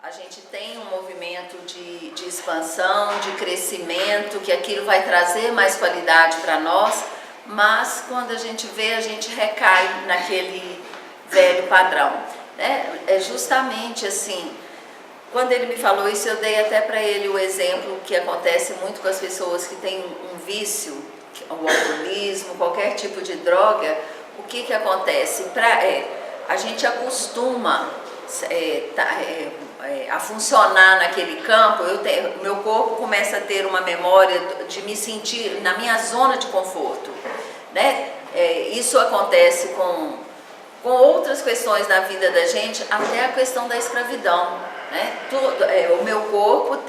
a gente tem um movimento de expansão, de crescimento, que aquilo vai trazer mais qualidade para nós, mas quando a gente vê, a gente recai naquele velho padrão, né? É justamente assim, quando ele me falou isso, eu dei até para ele o exemplo que acontece muito com as pessoas que têm um vício, o alcoolismo, qualquer tipo de droga. O que acontece? A gente acostuma a funcionar naquele campo. Meu corpo começa a ter uma memória de me sentir na minha zona de conforto, né? Isso acontece com outras questões na vida da gente, até a questão da escravidão, né? O meu corpo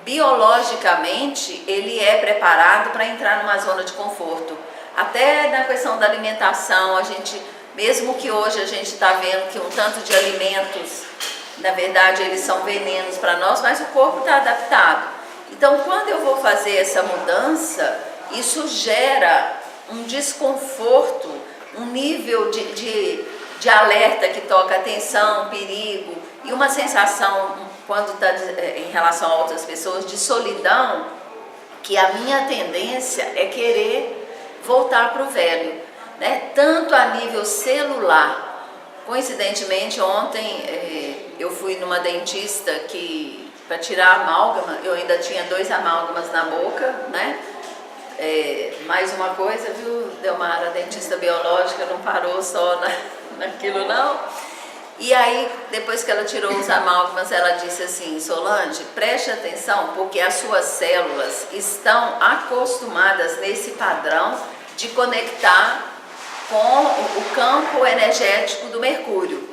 biologicamente, ele é preparado para entrar numa zona de conforto. Até na questão da alimentação, mesmo que hoje a gente está vendo que um tanto de alimentos, na verdade, eles são venenos para nós, mas o corpo está adaptado. Então, quando eu vou fazer essa mudança, isso gera um desconforto, um nível de alerta que toca atenção, perigo, e uma sensação, quando está em relação a outras pessoas, de solidão, que a minha tendência é querer voltar para o velho, né? Tanto a nível celular. Coincidentemente, ontem eu fui numa dentista para tirar amálgama. Eu ainda tinha 2 amálgamas na boca, né? Mais uma coisa, viu, Delmara, a dentista biológica não parou só naquilo não. E aí, depois que ela tirou os amálgamas, ela disse assim: Solange, preste atenção, porque as suas células estão acostumadas nesse padrão de conectar com o campo energético do Mercúrio.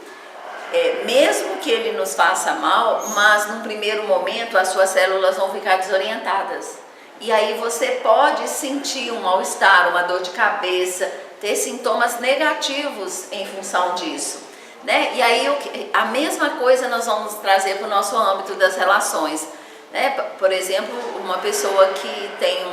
Mesmo que ele nos faça mal, mas num primeiro momento as suas células vão ficar desorientadas. E aí você pode sentir um mal-estar, uma dor de cabeça, ter sintomas negativos em função disso, né? E aí a mesma coisa nós vamos trazer para o nosso âmbito das relações, né? Por exemplo, uma pessoa que tem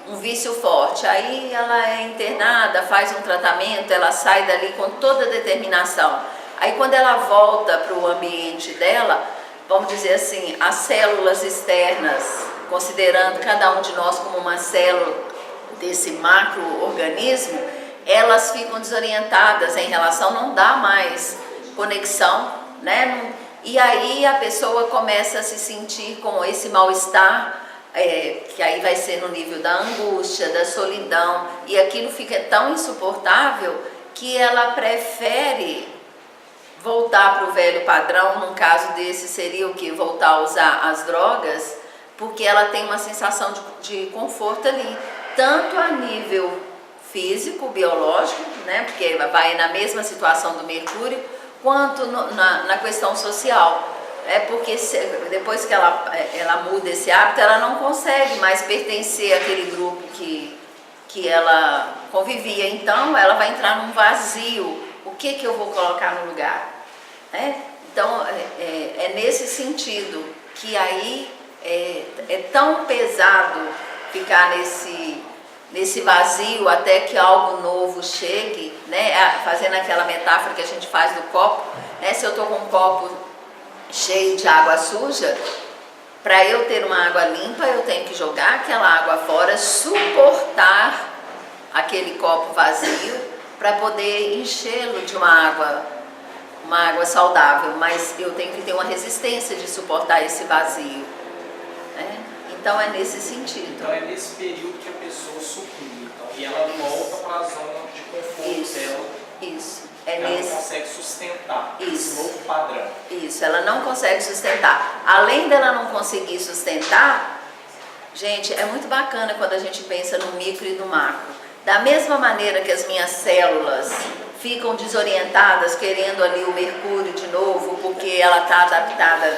um vício forte, aí ela é internada, faz um tratamento, ela sai dali com toda a determinação. Aí quando ela volta para o ambiente dela, vamos dizer assim, as células externas, considerando cada um de nós como uma célula desse macro-organismo, elas ficam desorientadas em relação, não dá mais conexão, né? E aí a pessoa começa a se sentir com esse mal-estar, que aí vai ser no nível da angústia, da solidão, e aquilo fica tão insuportável que ela prefere voltar para o velho padrão. Num caso desse seria o que? Voltar a usar as drogas, porque ela tem uma sensação de conforto ali, tanto a nível físico, biológico, né, porque vai na mesma situação do Mercúrio, quanto na questão social. Porque depois que ela muda esse hábito, ela não consegue mais pertencer àquele grupo que ela convivia. Então ela vai entrar num vazio. O que eu vou colocar no lugar? Então é nesse sentido que aí é tão pesado ficar nesse vazio até que algo novo chegue, né? Fazendo aquela metáfora que a gente faz do copo, né? Se eu estou com um copo cheio de água suja, para eu ter uma água limpa, eu tenho que jogar aquela água fora, suportar aquele copo vazio para poder enchê-lo de uma água saudável, mas eu tenho que ter uma resistência de suportar esse vazio, né? Então é nesse sentido. Então é nesse período que a pessoa sucumbe, então, e ela volta para a zona de conforto dela. Isso. Ela não consegue sustentar esse novo padrão. Isso, ela não consegue sustentar. Além dela não conseguir sustentar, gente, é muito bacana quando a gente pensa no micro e no macro. Da mesma maneira que as minhas células ficam desorientadas, querendo ali o Mercúrio de novo, porque ela está adaptada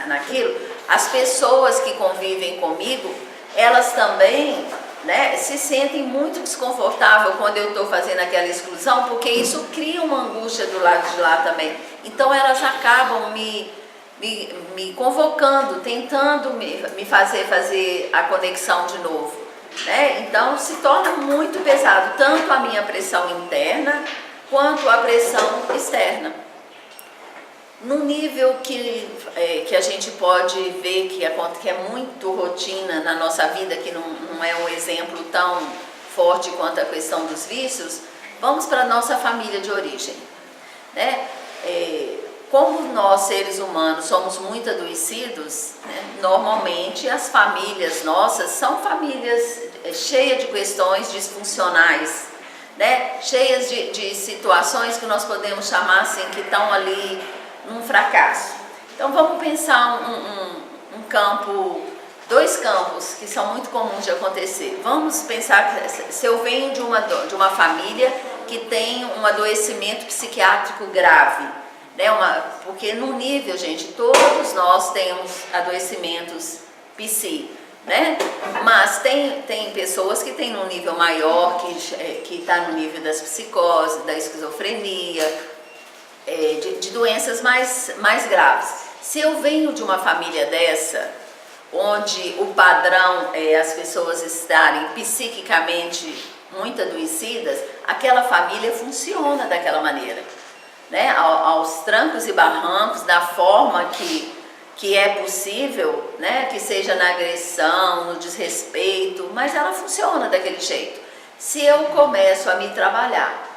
naquilo, as pessoas que convivem comigo, elas também, né, se sentem muito desconfortável quando eu estou fazendo aquela exclusão, porque isso cria uma angústia do lado de lá também. Então elas acabam me convocando, tentando me fazer a conexão de novo, né? Então se torna muito pesado, tanto a minha pressão interna quanto a pressão externa. num nível que a gente pode ver que é muito rotina na nossa vida, que não é um exemplo tão forte quanto a questão dos vícios, vamos para a nossa família de origem, né? Como nós, seres humanos, somos muito adoecidos, né? Normalmente as famílias nossas são famílias cheias de questões disfuncionais, né? Cheias de situações que nós podemos chamar assim, que estão ali num fracasso. Então vamos pensar dois campos que são muito comuns de acontecer. Vamos pensar que se eu venho de uma família que tem um adoecimento psiquiátrico grave, né? Porque no nível, gente, todos nós temos adoecimentos psi, né? Mas tem pessoas que têm um nível maior, que está no nível das psicoses, da esquizofrenia, de doenças mais graves. Se eu venho de uma família dessa, onde o padrão é as pessoas estarem psiquicamente muito adoecidas, aquela família funciona daquela maneira, né? Aos trancos e barrancos, da forma que é possível, né? Que seja na agressão, no desrespeito, mas ela funciona daquele jeito. Se eu começo a me trabalhar,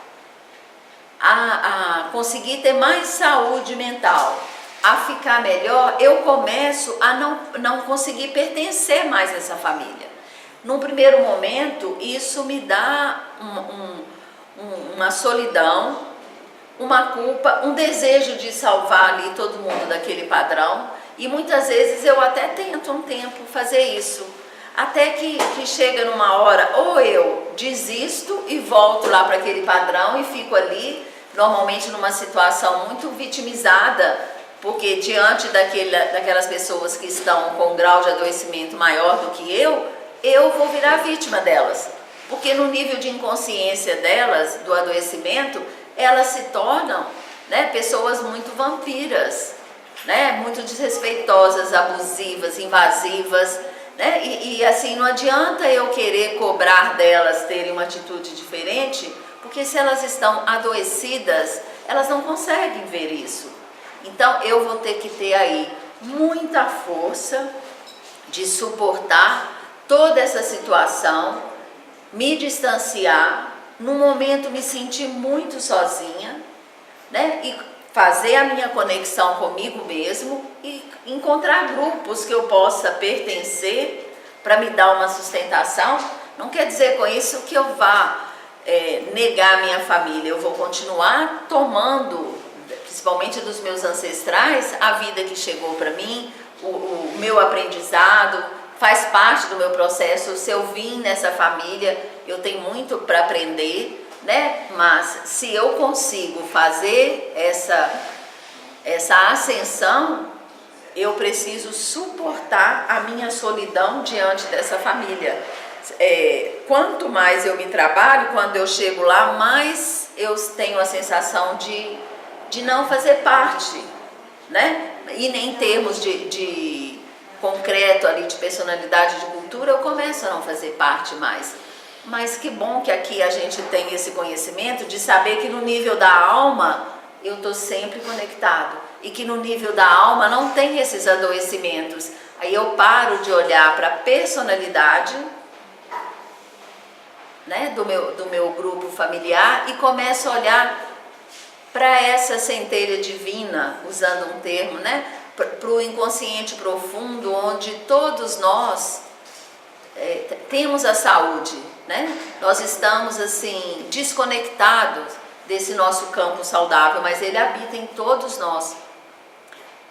a conseguir ter mais saúde mental, a ficar melhor, eu começo a não conseguir pertencer mais a essa família. Num primeiro momento, isso me dá uma solidão, uma culpa, um desejo de salvar ali todo mundo daquele padrão, e muitas vezes eu até tento um tempo fazer isso, até que chega numa hora, ou eu desisto e volto lá para aquele padrão e fico ali, normalmente numa situação muito vitimizada, porque diante daquelas pessoas que estão com um grau de adoecimento maior do que eu vou virar vítima delas, porque no nível de inconsciência delas, do adoecimento, elas se tornam, né, pessoas muito vampiras, né, muito desrespeitosas, abusivas, invasivas, né, e assim, não adianta eu querer cobrar delas terem uma atitude diferente, porque se elas estão adoecidas, elas não conseguem ver isso. Então eu vou ter que ter aí muita força de suportar toda essa situação, me distanciar, num momento me sentir muito sozinha, né? E fazer a minha conexão comigo mesmo e encontrar grupos que eu possa pertencer para me dar uma sustentação. Não quer dizer com isso que eu vá negar a minha família, eu vou continuar tomando, principalmente dos meus ancestrais, a vida que chegou para mim, o meu aprendizado, faz parte do meu processo. Se eu vim nessa família, eu tenho muito para aprender, né? Mas se eu consigo fazer essa ascensão, eu preciso suportar a minha solidão diante dessa família. Quanto mais eu me trabalho, quando eu chego lá, mais eu tenho a sensação de não fazer parte, né? E nem em termos de concreto ali, de personalidade, de cultura, eu começo a não fazer parte mais. Mas que bom que aqui a gente tem esse conhecimento de saber que no nível da alma eu estou sempre conectado e que no nível da alma não tem esses adoecimentos. Aí eu paro de olhar para a personalidade, né, do meu grupo familiar e começo a olhar para essa centelha divina, usando um termo, né, para o inconsciente profundo, onde todos nós temos a saúde, né? Nós estamos assim desconectados desse nosso campo saudável, mas ele habita em todos nós.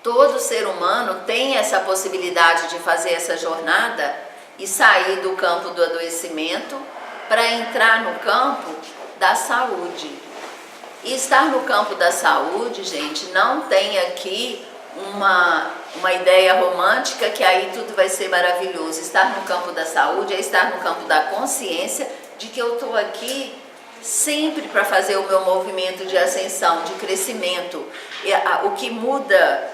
Todo ser humano tem essa possibilidade de fazer essa jornada e sair do campo do adoecimento para entrar no campo da saúde. E estar no campo da saúde, gente, não tem aqui uma ideia romântica que aí tudo vai ser maravilhoso. Estar no campo da saúde é estar no campo da consciência de que eu estou aqui sempre para fazer o meu movimento de ascensão, de crescimento. O que muda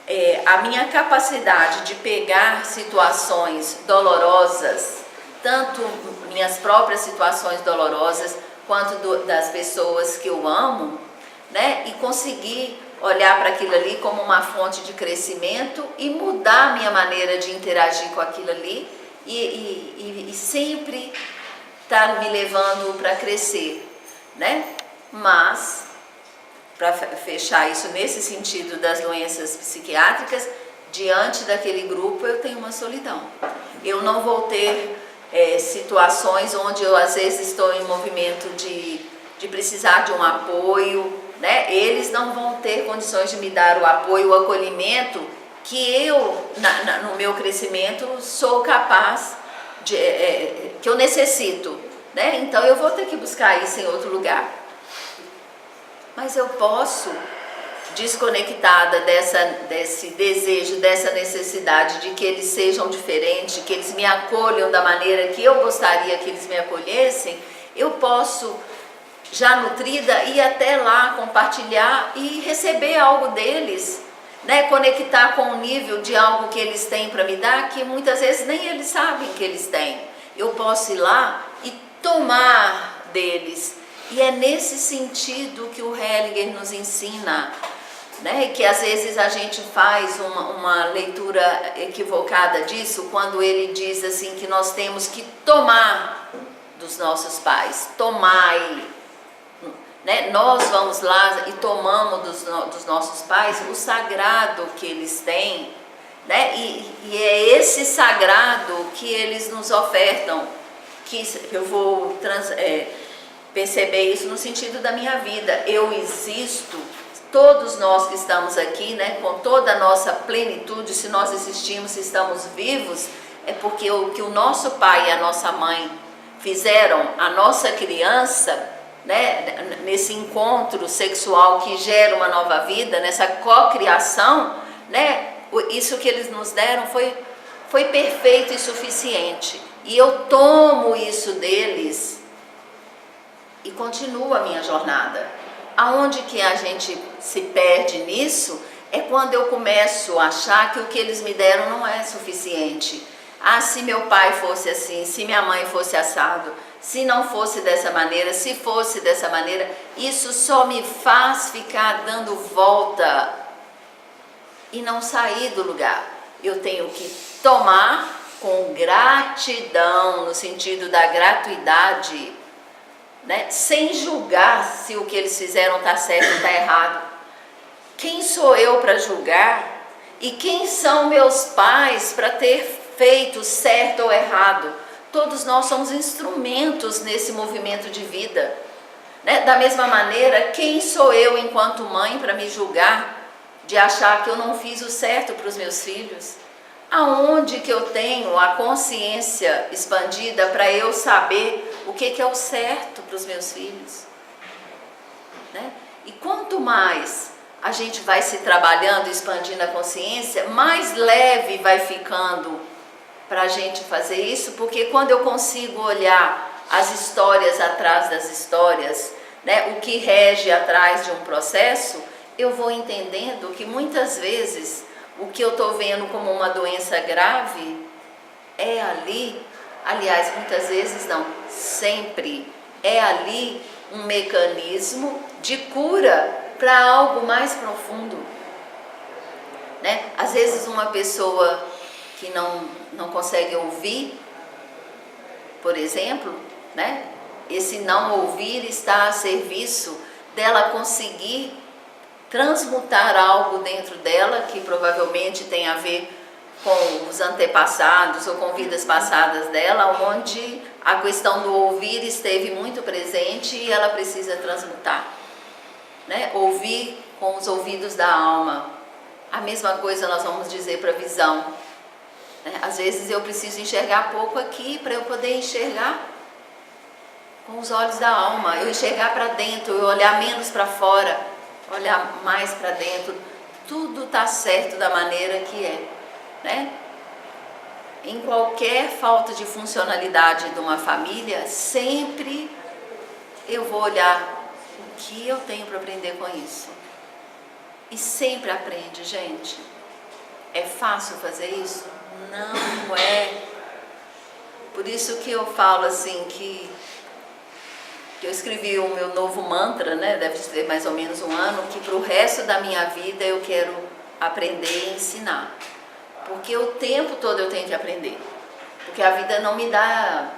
é a minha capacidade de pegar situações dolorosas, tanto minhas próprias situações dolorosas, quanto das pessoas que eu amo, né? E conseguir olhar para aquilo ali como uma fonte de crescimento e mudar a minha maneira de interagir com aquilo ali e sempre tá me levando para crescer, né? Mas, para fechar isso nesse sentido das doenças psiquiátricas, diante daquele grupo eu tenho uma solidão. Eu não vou ter situações onde eu às vezes estou em movimento de precisar de um apoio, né? Eles não vão ter condições de me dar o apoio, o acolhimento que eu, no meu crescimento, sou capaz de, que eu necessito, né? Então eu vou ter que buscar isso em outro lugar. Mas eu posso, desconectada desse desejo, dessa necessidade de que eles sejam diferentes, que eles me acolham da maneira que eu gostaria que eles me acolhessem, eu posso, já nutrida, ir até lá, compartilhar e receber algo deles, né? Conectar com o nível de algo que eles têm para me dar, que muitas vezes nem eles sabem que eles têm. Eu posso ir lá e tomar deles. E é nesse sentido que o Hellinger nos ensina, né? Que às vezes a gente faz uma leitura equivocada disso, quando ele diz assim que nós temos que tomar dos nossos pais, tomai, né? Nós vamos lá e tomamos dos nossos pais o sagrado que eles têm, né? E é esse sagrado que eles nos ofertam, que eu vou perceber isso no sentido da minha vida. Eu existo, todos nós que estamos aqui, né, com toda a nossa plenitude, se nós existimos, se estamos vivos, é porque o que o nosso pai e a nossa mãe fizeram à nossa criança, né, nesse encontro sexual que gera uma nova vida, nessa cocriação, né, isso que eles nos deram foi perfeito e suficiente. E eu tomo isso deles e continuo a minha jornada. Aonde que a gente se perde nisso é quando eu começo a achar que o que eles me deram não é suficiente. Ah, se meu pai fosse assim, se minha mãe fosse assado, se não fosse dessa maneira, se fosse dessa maneira, isso só me faz ficar dando volta e não sair do lugar. Eu tenho que tomar com gratidão, no sentido da gratuidade, né? Sem julgar se o que eles fizeram está certo ou está errado. Quem sou eu para julgar? E quem são meus pais para ter feito certo ou errado? Todos nós somos instrumentos nesse movimento de vida, né? Da mesma maneira, quem sou eu enquanto mãe para me julgar, de achar que eu não fiz o certo para os meus filhos? Aonde que eu tenho a consciência expandida para eu saber o que é o certo para os meus filhos, né? E quanto mais a gente vai se trabalhando, expandindo a consciência, mais leve vai ficando para a gente fazer isso, porque quando eu consigo olhar as histórias atrás das histórias, né, o que rege atrás de um processo, eu vou entendendo que muitas vezes o que eu estou vendo como uma doença grave é ali, aliás, muitas vezes não, sempre é ali um mecanismo de cura para algo mais profundo, né? Às vezes uma pessoa que não consegue ouvir, por exemplo, né? Esse não ouvir está a serviço dela conseguir transmutar algo dentro dela que provavelmente tem a ver com os antepassados ou com vidas passadas dela, onde a questão do ouvir esteve muito presente e ela precisa transmutar, né? Ouvir com os ouvidos da alma. A mesma coisa nós vamos dizer para a visão, né? Às vezes eu preciso enxergar pouco aqui para eu poder enxergar com os olhos da alma, eu enxergar para dentro, eu olhar menos para fora, olhar mais para dentro. Tudo está certo da maneira que é, né? Em qualquer falta de funcionalidade de uma família, sempre eu vou olhar o que eu tenho para aprender com isso. E sempre aprende, gente. É fácil fazer isso? Não é. Por isso que eu falo assim que que eu escrevi o meu novo mantra, né? Deve ter mais ou menos um ano, que para o resto da minha vida eu quero aprender e ensinar. Porque o tempo todo eu tenho que aprender. Porque a vida não me dá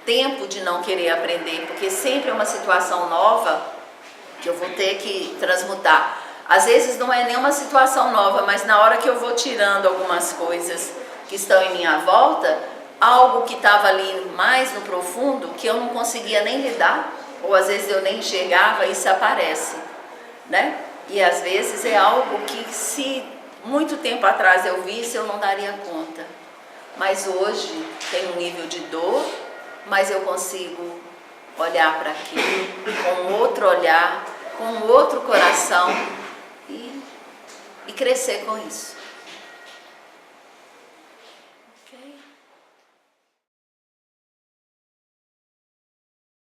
tempo de não querer aprender, porque sempre é uma situação nova que eu vou ter que transmutar. Às vezes não é nenhuma situação nova, mas na hora que eu vou tirando algumas coisas que estão em minha volta, algo que estava ali mais no profundo, que eu não conseguia nem lidar, ou às vezes eu nem enxergava, isso aparece, né? E às vezes é algo que se muito tempo atrás eu visse, eu não daria conta. Mas hoje tem um nível de dor, mas eu consigo olhar para aquilo com outro olhar, com outro coração e crescer com isso.